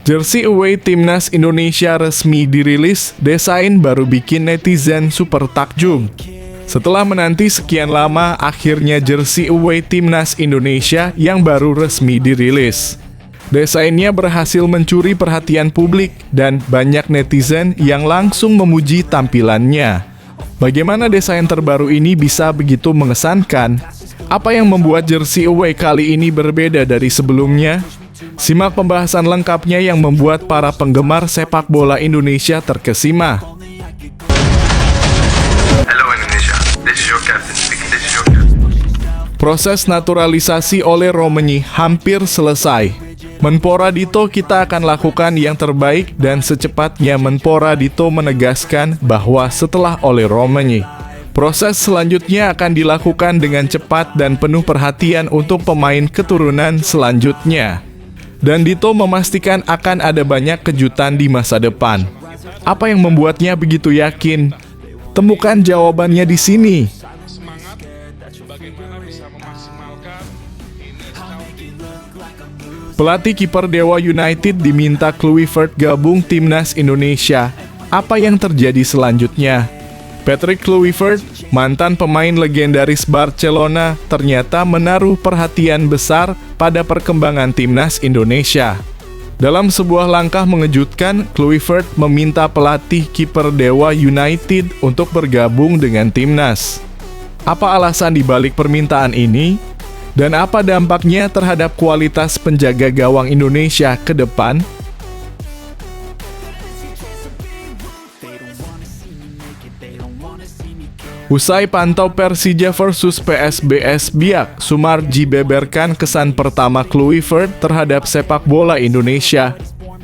Jersey away Timnas Indonesia resmi dirilis, desain baru bikin netizen super takjub. Setelah menanti sekian lama, akhirnya jersey away Timnas Indonesia yang baru resmi dirilis. Desainnya berhasil mencuri perhatian publik dan banyak netizen yang langsung memuji tampilannya. Bagaimana desain terbaru ini bisa begitu mengesankan? Apa yang membuat jersey away kali ini berbeda dari sebelumnya? Simak pembahasan lengkapnya yang membuat para penggemar sepak bola Indonesia terkesima. Hello Indonesia, this is your captain speaking. This is your captain. Proses naturalisasi oleh Romagney hampir selesai. Menpora Dito kita akan lakukan yang terbaik dan secepatnya. Menpora Dito menegaskan bahwa setelah oleh Romagney, proses selanjutnya akan dilakukan dengan cepat dan penuh perhatian untuk pemain keturunan selanjutnya. Dan Dito memastikan akan ada banyak kejutan di masa depan. Apa yang membuatnya begitu yakin? Temukan jawabannya di sini. Pelatih kiper Dewa United diminta Kluivert gabung Timnas Indonesia. Apa yang terjadi selanjutnya? Patrick Kluivert, mantan pemain legendaris Barcelona, ternyata menaruh perhatian besar pada perkembangan Timnas Indonesia. Dalam sebuah langkah mengejutkan, Kluivert meminta pelatih kiper Dewa United untuk bergabung dengan Timnas. Apa alasan dibalik permintaan ini? Dan apa dampaknya terhadap kualitas penjaga gawang Indonesia ke depan? Usai pantau Persija versus PSBS Biak, Sumarji beberkan kesan pertama Kluivert terhadap sepak bola Indonesia.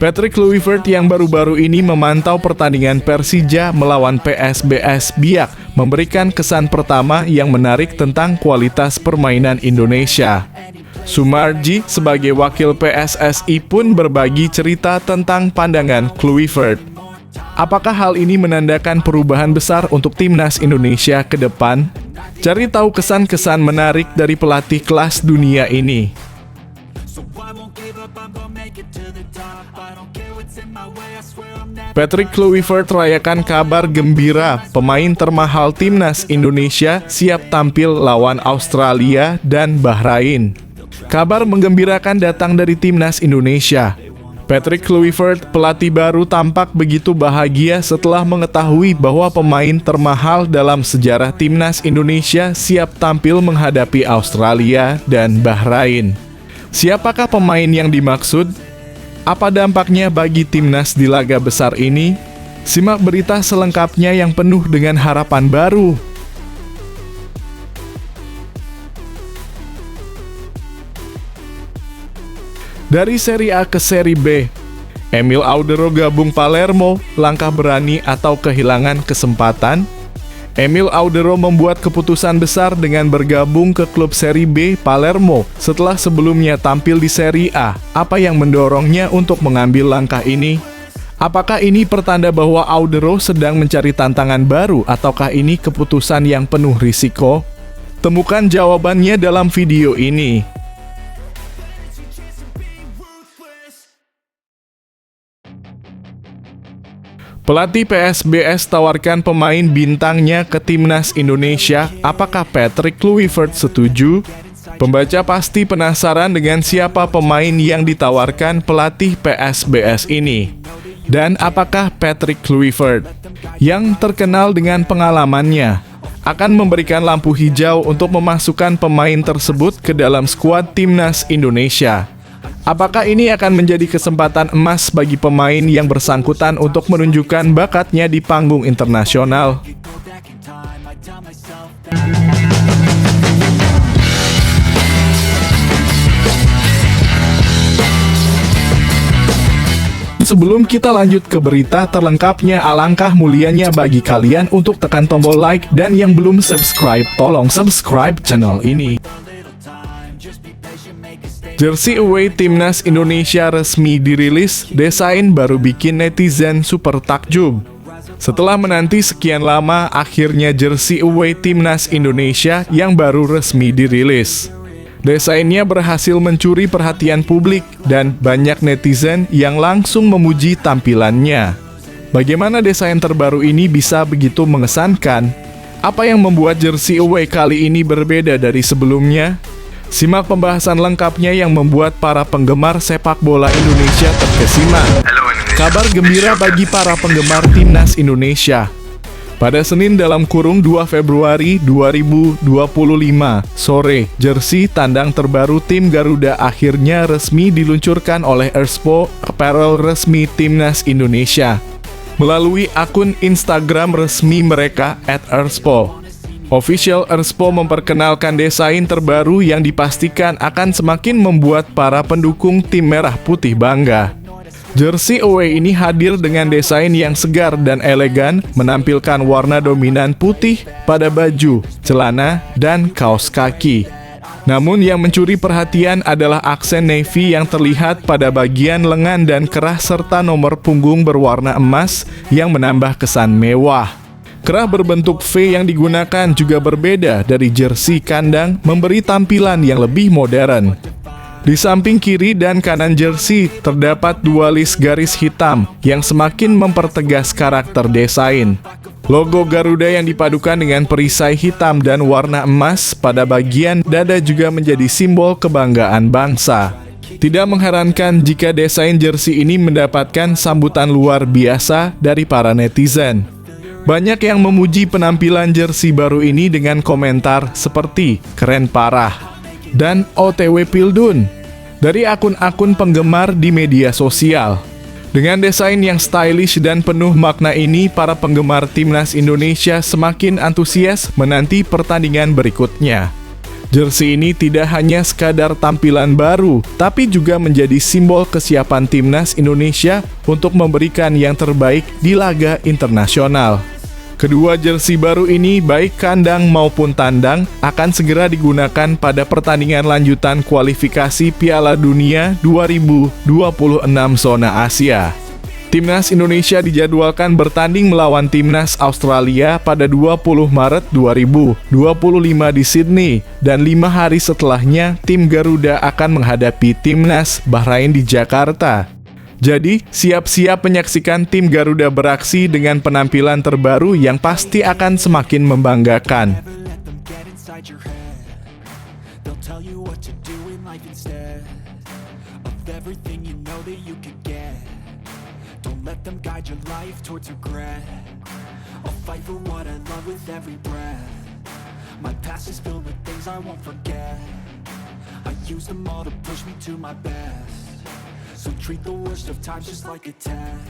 Patrick Kluivert yang baru-baru ini memantau pertandingan Persija melawan PSBS Biak memberikan kesan pertama yang menarik tentang kualitas permainan Indonesia. Sumarji sebagai wakil PSSI pun berbagi cerita tentang pandangan Kluivert. Apakah hal ini menandakan perubahan besar untuk Timnas Indonesia ke depan? Cari tahu kesan-kesan menarik dari pelatih kelas dunia ini. Patrick Kluivert rayakan kabar gembira, pemain termahal Timnas Indonesia siap tampil lawan Australia dan Bahrain. Kabar menggembirakan datang dari Timnas Indonesia. Patrick Kluivert, pelatih baru, tampak begitu bahagia setelah mengetahui bahwa pemain termahal dalam sejarah Timnas Indonesia siap tampil menghadapi Australia dan Bahrain. Siapakah pemain yang dimaksud? Apa dampaknya bagi Timnas di laga besar ini? Simak berita selengkapnya yang penuh dengan harapan baru. Dari Serie A ke Serie B, Emil Audero gabung Palermo, langkah berani atau kehilangan kesempatan? Emil Audero membuat keputusan besar dengan bergabung ke klub Serie B Palermo setelah sebelumnya tampil di Serie A. Apa yang mendorongnya untuk mengambil langkah ini? Apakah ini pertanda bahwa Audero sedang mencari tantangan baru ataukah ini keputusan yang penuh risiko? Temukan jawabannya dalam video ini. Pelatih PSBS tawarkan pemain bintangnya ke Timnas Indonesia. Apakah Patrick Kluivert setuju? Pembaca pasti penasaran dengan siapa pemain yang ditawarkan pelatih PSBS ini. Dan apakah Patrick Kluivert, yang terkenal dengan pengalamannya, akan memberikan lampu hijau untuk memasukkan pemain tersebut ke dalam skuad Timnas Indonesia? Apakah ini akan menjadi kesempatan emas bagi pemain yang bersangkutan untuk menunjukkan bakatnya di panggung internasional? Sebelum kita lanjut ke berita terlengkapnya, alangkah mulianya bagi kalian untuk tekan tombol like dan yang belum subscribe, tolong subscribe channel ini. Jersey away Timnas Indonesia resmi dirilis, desain baru bikin netizen super takjub. Setelah menanti sekian lama, akhirnya jersey away Timnas Indonesia yang baru resmi dirilis. Desainnya berhasil mencuri perhatian publik dan banyak netizen yang langsung memuji tampilannya. Bagaimana desain terbaru ini bisa begitu mengesankan? Apa yang membuat jersey away kali ini berbeda dari sebelumnya? Simak pembahasan lengkapnya yang membuat para penggemar sepak bola Indonesia terkesima. Hello Indonesia. Kabar gembira bagi para penggemar timnas Indonesia. Pada Senin dalam kurung 2 Februari 2025 sore, jersey tandang terbaru tim Garuda akhirnya resmi diluncurkan oleh Erspo, apparel resmi timnas Indonesia. Melalui akun Instagram resmi mereka @erspo. Official Erspo memperkenalkan desain terbaru yang dipastikan akan semakin membuat para pendukung tim merah putih bangga. Jersey away ini hadir dengan desain yang segar dan elegan, menampilkan warna dominan putih pada baju, celana, dan kaos kaki. Namun yang mencuri perhatian adalah aksen navy yang terlihat pada bagian lengan dan kerah serta nomor punggung berwarna emas yang menambah kesan mewah. Kerah berbentuk V yang digunakan juga berbeda dari jersey kandang, memberi tampilan yang lebih modern. Di samping kiri dan kanan jersey terdapat dua list garis hitam yang semakin mempertegas karakter desain. Logo Garuda yang dipadukan dengan perisai hitam dan warna emas pada bagian dada juga menjadi simbol kebanggaan bangsa. Tidak mengherankan jika desain jersey ini mendapatkan sambutan luar biasa dari para netizen. Banyak yang memuji penampilan jersey baru ini dengan komentar seperti "keren parah" dan "OTW Pildun" dari akun-akun penggemar di media sosial. Dengan desain yang stylish dan penuh makna ini, para penggemar timnas Indonesia semakin antusias menanti pertandingan berikutnya. Jersey ini tidak hanya sekadar tampilan baru, tapi juga menjadi simbol kesiapan timnas Indonesia untuk memberikan yang terbaik di laga internasional. Kedua jersey baru ini, baik kandang maupun tandang, akan segera digunakan pada pertandingan lanjutan kualifikasi Piala Dunia 2026 zona Asia. Timnas Indonesia dijadwalkan bertanding melawan timnas Australia pada 20 Maret 2025 di Sydney, dan 5 hari setelahnya tim Garuda akan menghadapi timnas Bahrain di Jakarta. Jadi, siap-siap menyaksikan tim Garuda beraksi dengan penampilan terbaru yang pasti akan semakin membanggakan. So treat the worst of times just like a test.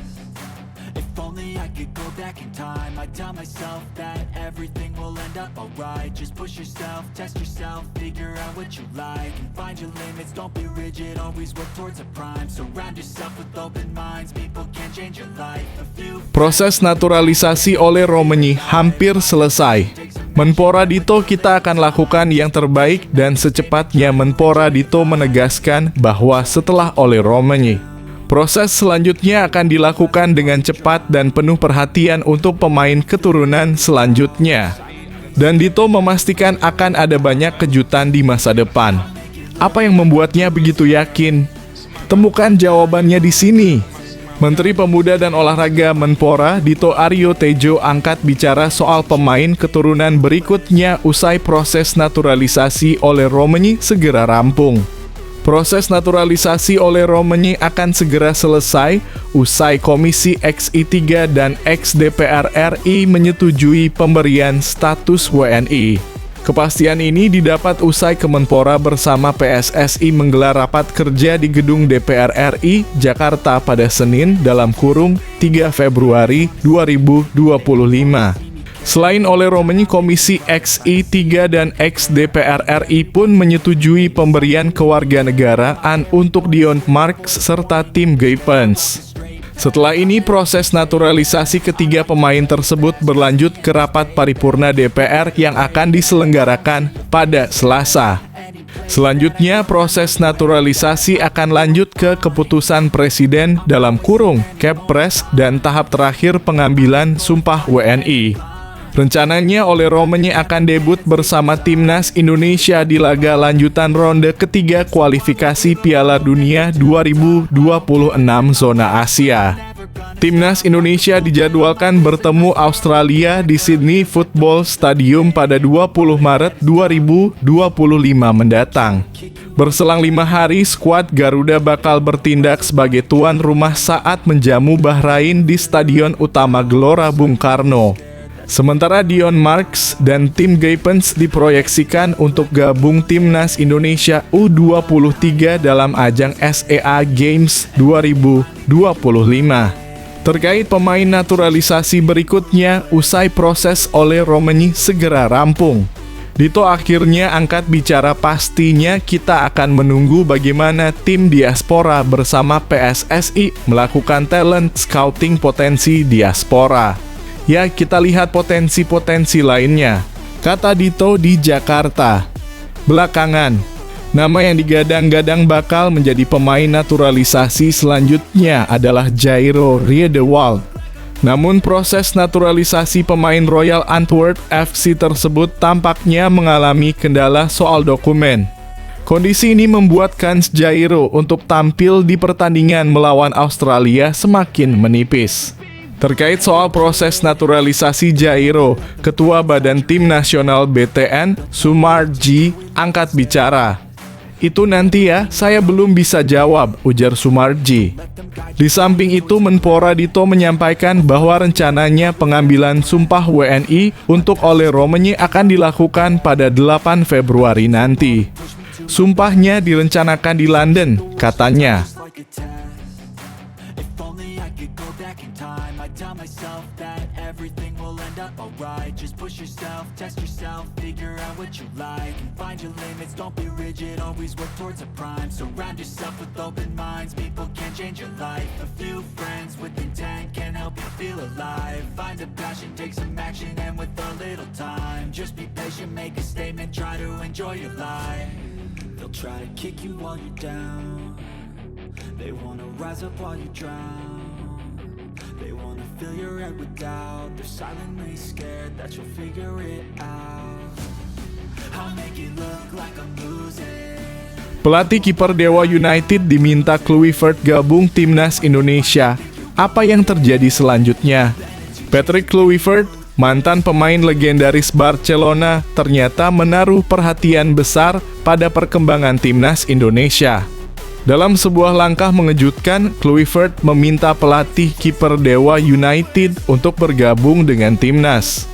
If only I could go back in time, I'd tell myself that everything will end up alright. Just push yourself, test yourself, figure out what you like, and find your limits, don't be rigid, always work towards a prime. Surround yourself with open minds, people can change your life. Proses naturalisasi oleh Romani hampir selesai. Menpora Dito kita akan lakukan yang terbaik, dan secepatnya Menpora Dito menegaskan bahwa setelah oleh Romani, proses selanjutnya akan dilakukan dengan cepat dan penuh perhatian untuk pemain keturunan selanjutnya. Dan Dito memastikan akan ada banyak kejutan di masa depan. Apa yang membuatnya begitu yakin? Temukan jawabannya di sini. Menteri Pemuda dan Olahraga Menpora Dito Aryo Tejo angkat bicara soal pemain keturunan berikutnya usai proses naturalisasi oleh Romani segera rampung. Proses naturalisasi oleh Romani akan segera selesai usai Komisi XI3 dan Ex-DPR RI menyetujui pemberian status WNI. Kepastian ini didapat usai Kemenpora bersama PSSI menggelar rapat kerja di gedung DPR RI Jakarta pada Senin dalam kurung 3 Februari 2025. Selain oleh Romani, Komisi XI3 dan Ex-DPR RI pun menyetujui pemberian kewarganegaraan untuk Dion Marks serta Tim Geipens. Setelah ini, proses naturalisasi ketiga pemain tersebut berlanjut ke rapat paripurna DPR yang akan diselenggarakan pada Selasa. Selanjutnya, proses naturalisasi akan lanjut ke keputusan Presiden dalam kurung Kepres dan tahap terakhir pengambilan sumpah WNI. Rencananya Ole Romenyi akan debut bersama timnas Indonesia di laga lanjutan ronde ketiga kualifikasi Piala Dunia 2026 zona Asia. Timnas Indonesia dijadwalkan bertemu Australia di Sydney Football Stadium pada 20 Maret 2025 mendatang. Berselang 5 hari, skuad Garuda bakal bertindak sebagai tuan rumah saat menjamu Bahrain di Stadion Utama Gelora Bung Karno. Sementara Dion Marks dan tim Gaipens diproyeksikan untuk gabung timnas Indonesia U23 dalam ajang SEA Games 2025. Terkait pemain naturalisasi berikutnya, usai proses Ole Romenyi segera rampung, Dito akhirnya angkat bicara pastinya kita akan menunggu bagaimana tim diaspora bersama PSSI melakukan talent scouting potensi diaspora. Ya, kita lihat potensi-potensi lainnya, kata Dito di Jakarta. Belakangan, nama yang digadang-gadang bakal menjadi pemain naturalisasi selanjutnya adalah Jairo Riedewald. Namun proses naturalisasi pemain Royal Antwerp FC tersebut tampaknya mengalami kendala soal dokumen. Kondisi ini membuat kans Jairo untuk tampil di pertandingan melawan Australia semakin menipis. Terkait soal proses naturalisasi Jairo, Ketua Badan Tim Nasional BTN, Sumarji, angkat bicara. Itu nanti ya, saya belum bisa jawab, ujar Sumarji. Di samping itu, Menpora Dito menyampaikan bahwa rencananya pengambilan sumpah WNI untuk Ole Romenyi akan dilakukan pada 8 Februari nanti. Sumpahnya direncanakan di London, katanya. Tell myself that everything will end up alright. Just push yourself, test yourself, figure out what you like, and find your limits, don't be rigid, always work towards a prime. Surround yourself with open minds, people can change your life. A few friends with intent can help you feel alive. Find a passion, take some action, and with a little time, just be patient, make a statement, try to enjoy your life. They'll try to kick you while you're down, they wanna rise up while you drown. They wanna fill your head with doubt. They're silently scared that you'll figure it out. I'll make it look like I'm losing. Pelatih kiper Dewa United diminta Kluivert gabung timnas Indonesia. Apa yang terjadi selanjutnya? Patrick Kluivert, mantan pemain legendaris Barcelona, ternyata menaruh perhatian besar pada perkembangan timnas Indonesia. Dalam sebuah langkah mengejutkan, Kluivert meminta pelatih kiper Dewa United untuk bergabung dengan timnas.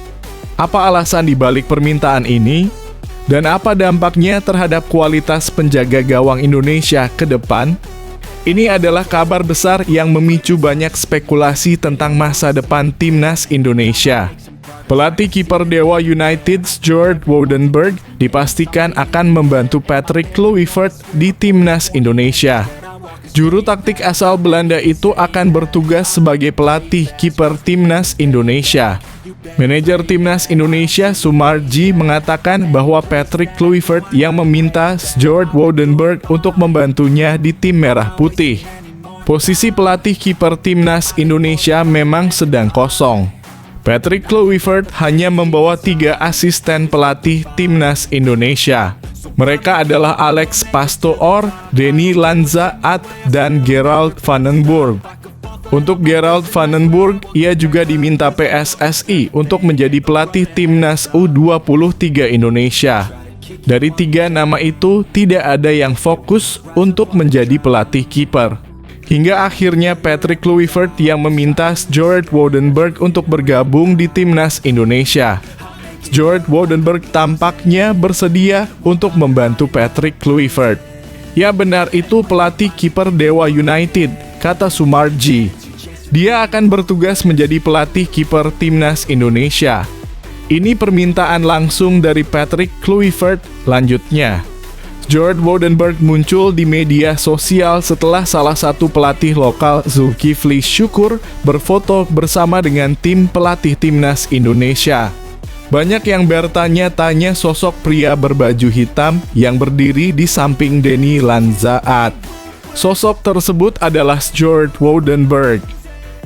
Apa alasan dibalik permintaan ini? Dan apa dampaknya terhadap kualitas penjaga gawang Indonesia ke depan? Ini adalah kabar besar yang memicu banyak spekulasi tentang masa depan timnas Indonesia. Pelatih kiper Dewa United, Sjoerd Woudenberg, dipastikan akan membantu Patrick Kluivert di timnas Indonesia. Juru taktik asal Belanda itu akan bertugas sebagai pelatih kiper timnas Indonesia. Manajer timnas Indonesia, Sumarji, mengatakan bahwa Patrick Kluivert yang meminta Sjoerd Woudenberg untuk membantunya di tim Merah Putih. Posisi pelatih kiper timnas Indonesia memang sedang kosong. Patrick Kluivert hanya membawa 3 asisten pelatih timnas Indonesia. Mereka adalah Alex Pastoor, Denny Lanzaat, dan Gerald Vandenburg. Untuk Gerald Vandenburg, ia juga diminta PSSI untuk menjadi pelatih timnas U23 Indonesia. Dari 3 nama itu, tidak ada yang fokus untuk menjadi pelatih kiper. Hingga akhirnya Patrick Kluivert yang meminta Sjoerd Woudenberg untuk bergabung di timnas Indonesia. Sjoerd Woudenberg tampaknya bersedia untuk membantu Patrick Kluivert. Ya, benar, itu pelatih kiper Dewa United, kata Sumarji. Dia akan bertugas menjadi pelatih kiper timnas Indonesia. Ini permintaan langsung dari Patrick Kluivert, lanjutnya. Sjoerd Woudenberg muncul di media sosial setelah salah satu pelatih lokal, Zulkifli Syukur, berfoto bersama dengan tim pelatih timnas Indonesia. Banyak yang bertanya-tanya sosok pria berbaju hitam yang berdiri di samping Denny Lanzaat. Sosok tersebut adalah Sjoerd Woudenberg.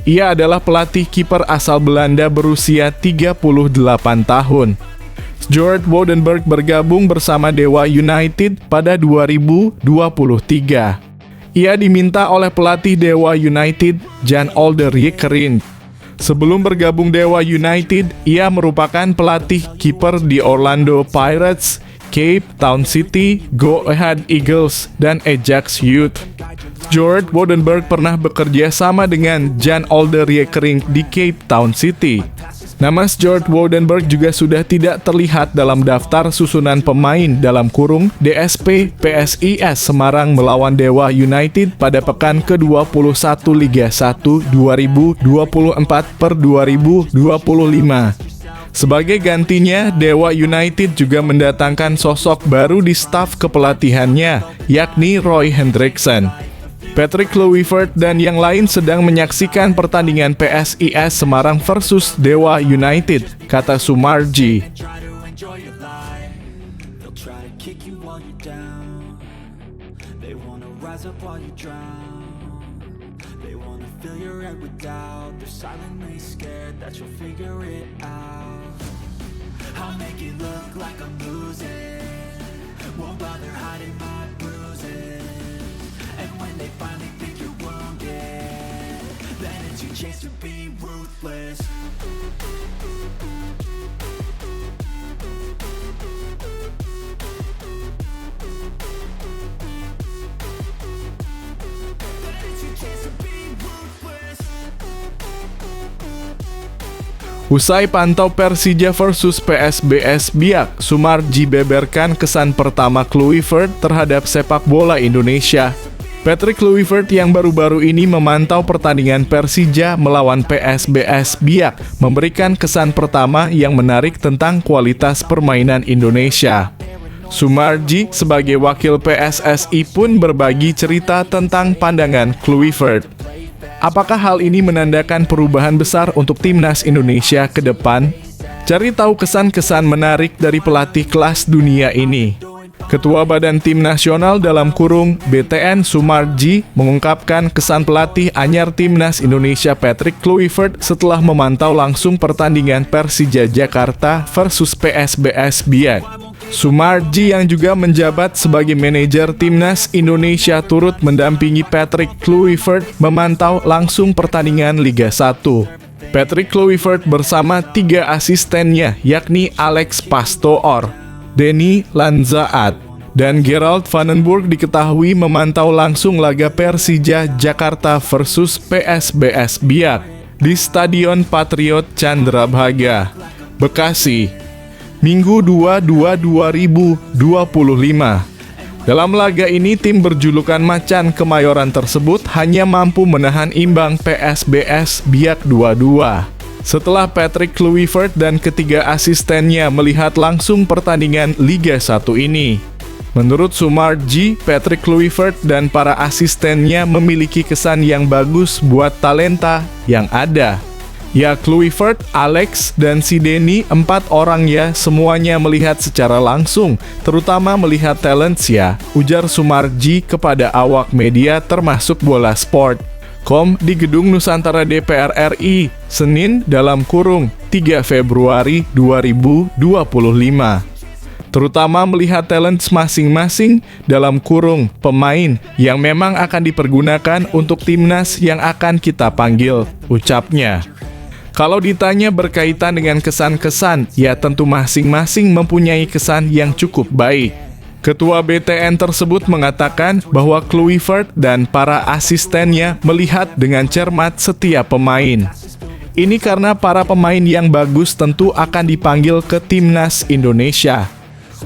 Ia adalah pelatih kiper asal Belanda berusia 38 tahun. Stuart Woudenberg bergabung bersama Dewa United pada 2023. Ia diminta oleh pelatih Dewa United, Jan Olderyekerink. Sebelum bergabung Dewa United, ia merupakan pelatih kiper di Orlando Pirates, Cape Town City, Go Ahead Eagles, dan Ajax Youth. Stuart Woudenberg pernah bekerja sama dengan Jan Olderyekerink di Cape Town City. Nama Stuart Woudenberg juga sudah tidak terlihat dalam daftar susunan pemain dalam kurung DSP PSIS Semarang melawan Dewa United pada pekan ke-21 Liga 1 2024/2025. Sebagai gantinya, Dewa United juga mendatangkan sosok baru di staf kepelatihannya, yakni Roy Hendrickson. Patrick Kluivert dan yang lain sedang menyaksikan pertandingan PSIS Semarang versus Dewa United, kata Sumarji. Try to enjoy your life. They'll try to kick you while you're down. They wanna rise up while you drown. They wanna fill your head with doubt. They're silently scared that you'll figure it out. I'll make it look like I'm losing. Won't bother hiding my bruises. And when they finally think you're wounded, then it's your chance to be ruthless. Usai pantau Persija versus PSBS Biak, Sumarji beberkan kesan pertama Kluivert terhadap sepak bola Indonesia. Patrick Kluivert yang baru-baru ini memantau pertandingan Persija melawan PSBS Biak memberikan kesan pertama yang menarik tentang kualitas permainan Indonesia. Sumarji sebagai wakil PSSI pun berbagi cerita tentang pandangan Kluivert. Apakah hal ini menandakan perubahan besar untuk timnas Indonesia ke depan? Cari tahu kesan-kesan menarik dari pelatih kelas dunia ini. Ketua Badan Tim Nasional dalam kurung BTN Sumarji mengungkapkan kesan pelatih anyar timnas Indonesia Patrick Kluivert setelah memantau langsung pertandingan Persija Jakarta versus PSBS Biak. Sumarji yang juga menjabat sebagai manajer timnas Indonesia turut mendampingi Patrick Kluivert memantau langsung pertandingan Liga 1. Patrick Kluivert bersama 3 asistennya yakni Alex Pastoor, Denny Lanzaat, dan Gerald Vandenburg diketahui memantau langsung laga Persija Jakarta versus PSBS Biak di Stadion Patriot Candrabhaga, Bekasi, Minggu 22/2025. Dalam laga ini, tim berjulukan Macan Kemayoran tersebut hanya mampu menahan imbang PSBS Biak 2-2. Setelah Patrick Kluivert dan ketiga asistennya melihat langsung pertandingan Liga 1 ini. Menurut Sumarji, Patrick Kluivert dan para asistennya memiliki kesan yang bagus buat talenta yang ada. Ya, Kluivert, Alex, dan si Denny, 4 orang ya, semuanya melihat secara langsung, terutama melihat talents ya, ujar Sumarji kepada awak media termasuk Bola Sport.com di Gedung Nusantara DPR RI, Senin dalam kurung 3 Februari 2025. Terutama melihat talents masing-masing dalam kurung pemain yang memang akan dipergunakan untuk timnas yang akan kita panggil, ucapnya. Kalau ditanya berkaitan dengan kesan-kesan, ya tentu masing-masing mempunyai kesan yang cukup baik. Ketua BTN tersebut mengatakan bahwa Kluivert dan para asistennya melihat dengan cermat setiap pemain. Ini karena para pemain yang bagus tentu akan dipanggil ke timnas Indonesia.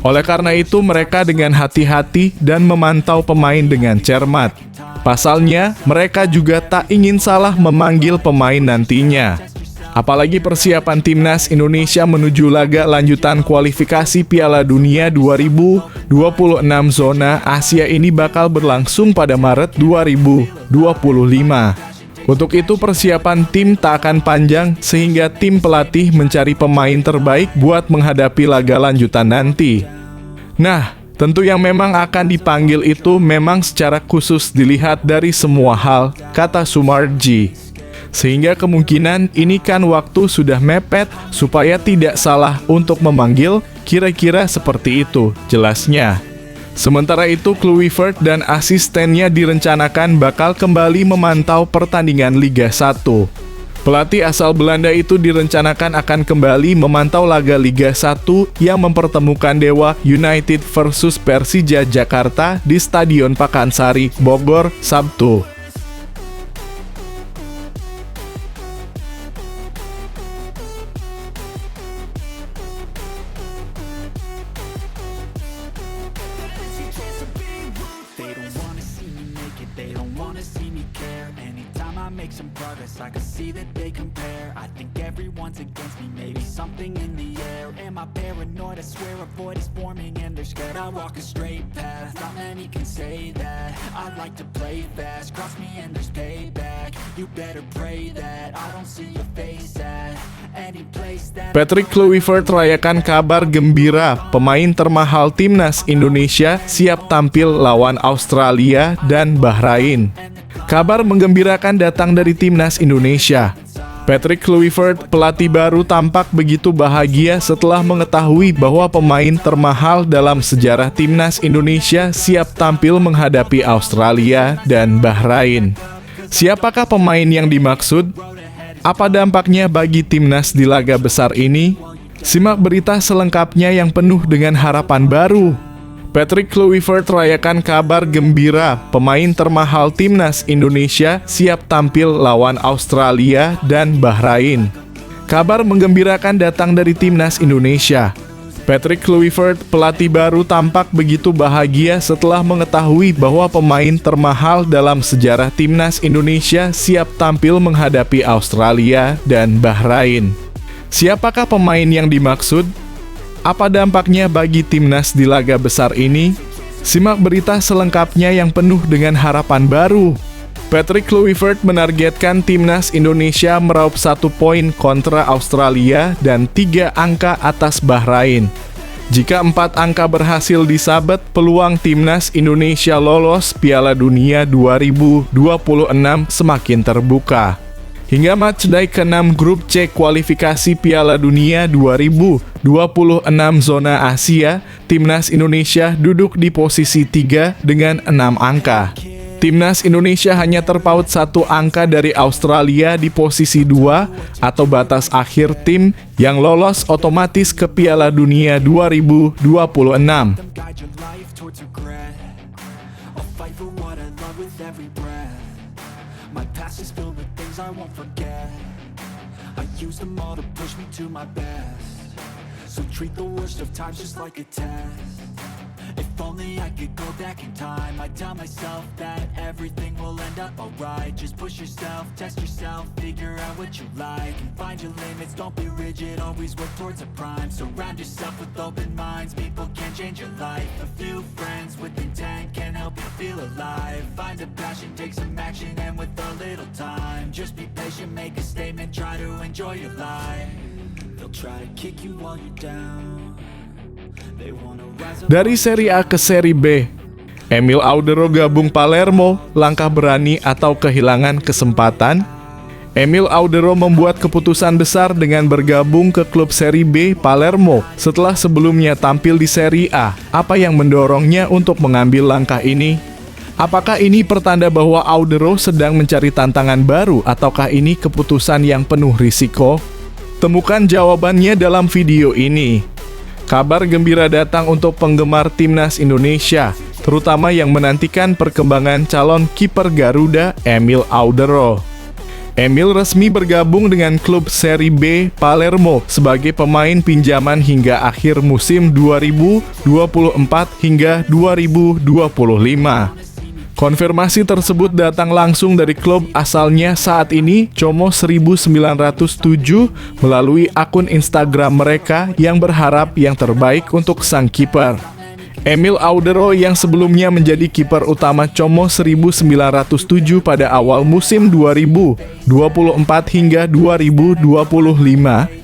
Oleh karena itu mereka dengan hati-hati dan memantau pemain dengan cermat. Pasalnya, mereka juga tak ingin salah memanggil pemain nantinya. Apalagi persiapan timnas Indonesia menuju laga lanjutan kualifikasi Piala Dunia 2026 zona Asia ini bakal berlangsung pada Maret 2025. Untuk itu persiapan tim tak akan panjang sehingga tim pelatih mencari pemain terbaik buat menghadapi laga lanjutan nanti. Nah, tentu yang memang akan dipanggil itu memang secara khusus dilihat dari semua hal, kata Sumarji. Sehingga kemungkinan ini kan waktu sudah mepet supaya tidak salah untuk memanggil, kira-kira seperti itu jelasnya. Sementara itu, Kluivert dan asistennya direncanakan bakal kembali memantau pertandingan Liga 1. Pelatih asal Belanda itu direncanakan akan kembali memantau laga Liga 1 yang mempertemukan Dewa United versus Persija Jakarta di Stadion Pakansari, Bogor, Sabtu. They don't wanna see me make it, they don't wanna see me care. Anytime I make some progress, I can see that they compare. I think everyone's against me, maybe something in the air. Am I paranoid? I swear a void is forming and they're scared. I walk a straight path, not many can say that. I like to play fast, cross me and there's payback. You better pray that I don't see your face at any place that. Patrick Kluivert rayakan kabar gembira, pemain termahal timnas Indonesia siap tampil lawan Australia dan Bahrain. Kabar menggembirakan datang dari timnas Indonesia. Patrick Kluivert, pelatih baru, tampak begitu bahagia setelah mengetahui bahwa pemain termahal dalam sejarah timnas Indonesia siap tampil menghadapi Australia dan Bahrain. Siapakah pemain yang dimaksud? Apa dampaknya bagi timnas di laga besar ini? Simak berita selengkapnya yang penuh dengan harapan baru. Patrick Kluivert rayakan kabar gembira, pemain termahal timnas Indonesia siap tampil lawan Australia dan Bahrain. Kabar menggembirakan datang dari timnas Indonesia. Patrick Kluivert, pelatih baru, tampak begitu bahagia setelah mengetahui bahwa pemain termahal dalam sejarah timnas Indonesia siap tampil menghadapi Australia dan Bahrain. Siapakah pemain yang dimaksud? Apa dampaknya bagi timnas di laga besar ini? Simak berita selengkapnya yang penuh dengan harapan baru. Patrick Kluivert menargetkan timnas Indonesia meraup 1 poin kontra Australia dan 3 angka atas Bahrain. Jika 4 angka berhasil disabet, peluang timnas Indonesia lolos Piala Dunia 2026 semakin terbuka. Hingga matchday ke-6 grup C kualifikasi Piala Dunia 2026 zona Asia, timnas Indonesia duduk di posisi 3 dengan 6 angka. Timnas Indonesia hanya terpaut 1 angka dari Australia di posisi 2 atau batas akhir tim yang lolos otomatis ke Piala Dunia 2026. My past is filled with things I won't forget. I use them all to push me to my best. So treat the worst of times just like a test. If only I could go back in time, I'd tell myself that everything will end up alright. Just push yourself, test yourself, figure out what you like, and find your limits, don't be rigid, always work towards a prime. Surround yourself with open minds, people can change your life. A few friends with intent can help you feel alive. Find a passion, take some action, and with a little time, just be patient, make a statement, try to enjoy your life. They'll try to kick you while you're down. Dari Serie A ke Serie B, Emil Audero gabung Palermo, langkah berani atau kehilangan kesempatan? Emil Audero membuat keputusan besar dengan bergabung ke klub Serie B Palermo setelah sebelumnya tampil di Serie A. Apa yang mendorongnya untuk mengambil langkah ini? Apakah ini pertanda bahwa Audero sedang mencari tantangan baru ataukah ini keputusan yang penuh risiko? Temukan jawabannya dalam video ini. Kabar gembira datang untuk penggemar timnas Indonesia, terutama yang menantikan perkembangan calon kiper Garuda, Emil Audero. Emil resmi bergabung dengan klub Serie B Palermo sebagai pemain pinjaman hingga akhir musim 2024 hingga 2025. Konfirmasi tersebut datang langsung dari klub asalnya saat ini, Como 1907, melalui akun Instagram mereka yang berharap yang terbaik untuk sang kiper. Emil Audero yang sebelumnya menjadi kiper utama Como 1907 pada awal musim 2024 hingga 2025,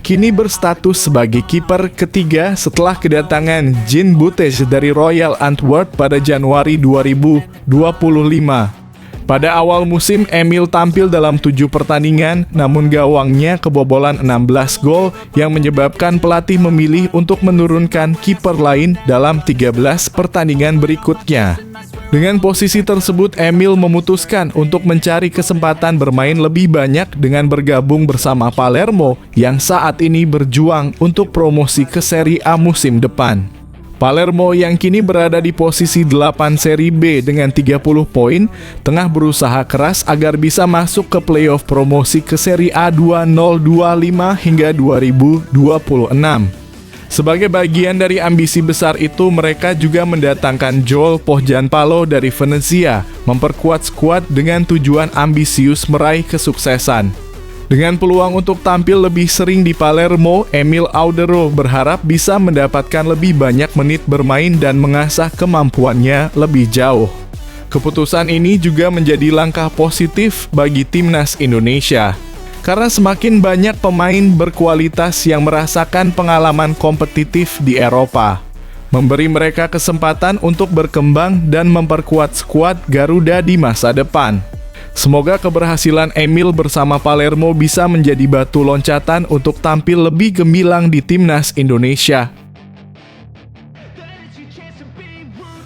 kini berstatus sebagai kiper ketiga setelah kedatangan Jean Butez dari Royal Antwerp pada Januari 2025. Pada awal musim, Emil tampil dalam 7 pertandingan, namun gawangnya kebobolan 16 gol yang menyebabkan pelatih memilih untuk menurunkan kiper lain dalam 13 pertandingan berikutnya. Dengan posisi tersebut, Emil memutuskan untuk mencari kesempatan bermain lebih banyak dengan bergabung bersama Palermo yang saat ini berjuang untuk promosi ke Serie A musim depan. Palermo yang kini berada di posisi 8 Serie B dengan 30 poin, tengah berusaha keras agar bisa masuk ke playoff promosi ke Serie A 2025 hingga 2026. Sebagai bagian dari ambisi besar itu, mereka juga mendatangkan Joel Pohjanpalo dari Venezia, memperkuat skuad dengan tujuan ambisius meraih kesuksesan. Dengan peluang untuk tampil lebih sering di Palermo, Emil Audero berharap bisa mendapatkan lebih banyak menit bermain dan mengasah kemampuannya lebih jauh. Keputusan ini juga menjadi langkah positif bagi timnas Indonesia, karena semakin banyak pemain berkualitas yang merasakan pengalaman kompetitif di Eropa, memberi mereka kesempatan untuk berkembang dan memperkuat skuad Garuda di masa depan. Semoga keberhasilan Emil bersama Palermo bisa menjadi batu loncatan untuk tampil lebih gemilang di timnas Indonesia.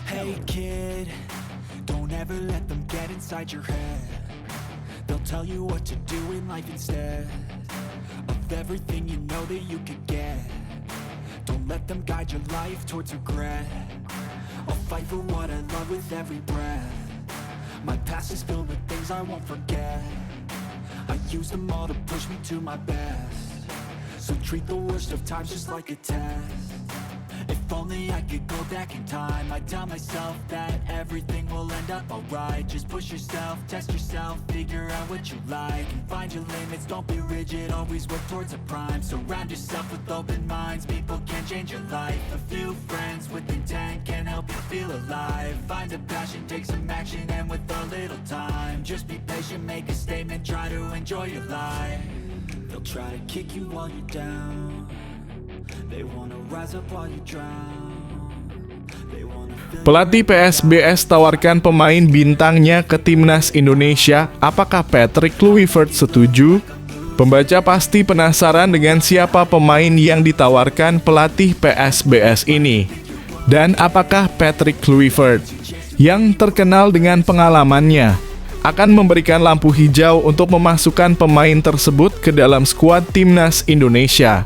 Hey kid, don't ever let them get inside your head. They'll tell you what to do in life instead of everything you know that you could get. Don't let them guide your life towards regret. I'll fight for what I love with every breath. My past is filled with things I won't forget. I use them all to push me to my best. So treat the worst of times just like a test. If only I could go back in time, I'd tell myself that everything will end up alright. Just push yourself, test yourself, figure out what you like, and find your limits, don't be rigid, always work towards a prime. Surround yourself with open minds, people can change your life. A few friends with intent can help you feel alive. Find a passion, take some action, and with a little time, just be patient, make a statement, try to enjoy your life. They'll try to kick you while you're down. They wanna rise up while you drown. They wanna feel. Pelatih PSBS tawarkan pemain bintangnya ke timnas Indonesia. Apakah Patrick Kluivert setuju? Pembaca pasti penasaran dengan siapa pemain yang ditawarkan pelatih PSBS ini. Dan apakah Patrick Kluivert, yang terkenal dengan pengalamannya, akan memberikan lampu hijau untuk memasukkan pemain tersebut ke dalam skuad timnas Indonesia?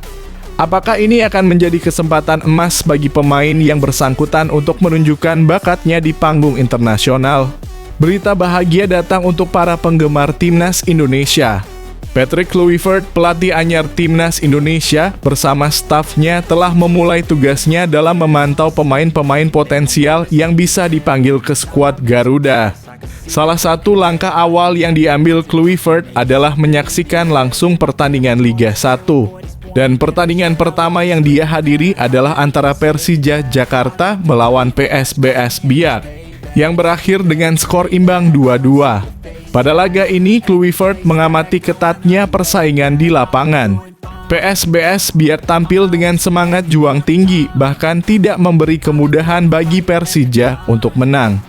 Apakah ini akan menjadi kesempatan emas bagi pemain yang bersangkutan untuk menunjukkan bakatnya di panggung internasional? Berita bahagia datang untuk para penggemar timnas Indonesia. Patrick Kluivert, pelatih anyar timnas Indonesia, bersama stafnya telah memulai tugasnya dalam memantau pemain-pemain potensial yang bisa dipanggil ke skuad Garuda. Salah satu langkah awal yang diambil Kluivert adalah menyaksikan langsung pertandingan Liga 1. Dan pertandingan pertama yang dia hadiri adalah antara Persija Jakarta melawan PSBS Biak, yang berakhir dengan skor imbang 2-2. Pada laga ini, Kluivert mengamati ketatnya persaingan di lapangan. PSBS Biak tampil dengan semangat juang tinggi, bahkan tidak memberi kemudahan bagi Persija untuk menang.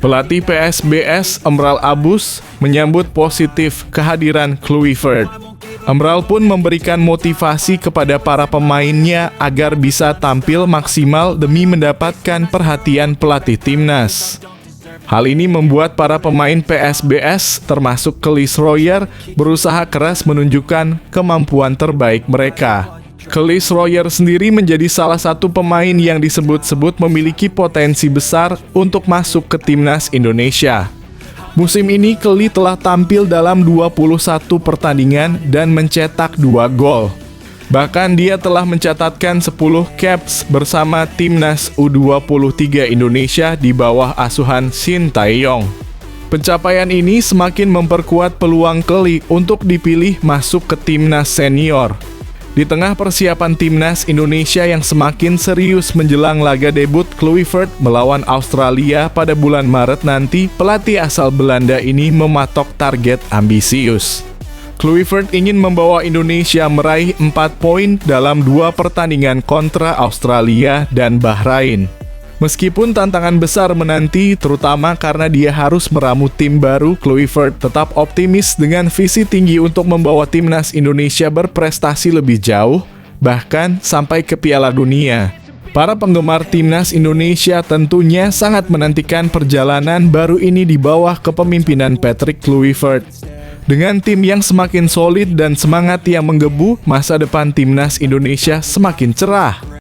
Pelatih PSBS, Emral Abus, menyambut positif kehadiran Kluivert. Emral pun memberikan motivasi kepada para pemainnya agar bisa tampil maksimal demi mendapatkan perhatian pelatih timnas. Hal ini membuat para pemain PSBS, termasuk Kelis Royer, berusaha keras menunjukkan kemampuan terbaik mereka. Kelis Royer sendiri menjadi salah satu pemain yang disebut-sebut memiliki potensi besar untuk masuk ke timnas Indonesia. Musim ini Kelly telah tampil dalam 21 pertandingan dan mencetak 2 gol. Bahkan dia telah mencatatkan 10 caps bersama timnas U23 Indonesia di bawah asuhan Shin Tae-yong. Pencapaian ini semakin memperkuat peluang Kelly untuk dipilih masuk ke timnas senior. Di tengah persiapan timnas Indonesia yang semakin serius menjelang laga debut Kluivert melawan Australia pada bulan Maret nanti, pelatih asal Belanda ini mematok target ambisius. Kluivert ingin membawa Indonesia meraih 4 poin dalam 2 pertandingan kontra Australia dan Bahrain. Meskipun tantangan besar menanti, terutama karena dia harus meramu tim baru, Kluivert tetap optimis dengan visi tinggi untuk membawa timnas Indonesia berprestasi lebih jauh, bahkan sampai ke Piala Dunia. Para penggemar timnas Indonesia tentunya sangat menantikan perjalanan baru ini di bawah kepemimpinan Patrick Kluivert. Dengan tim yang semakin solid dan semangat yang menggebu, masa depan timnas Indonesia semakin cerah.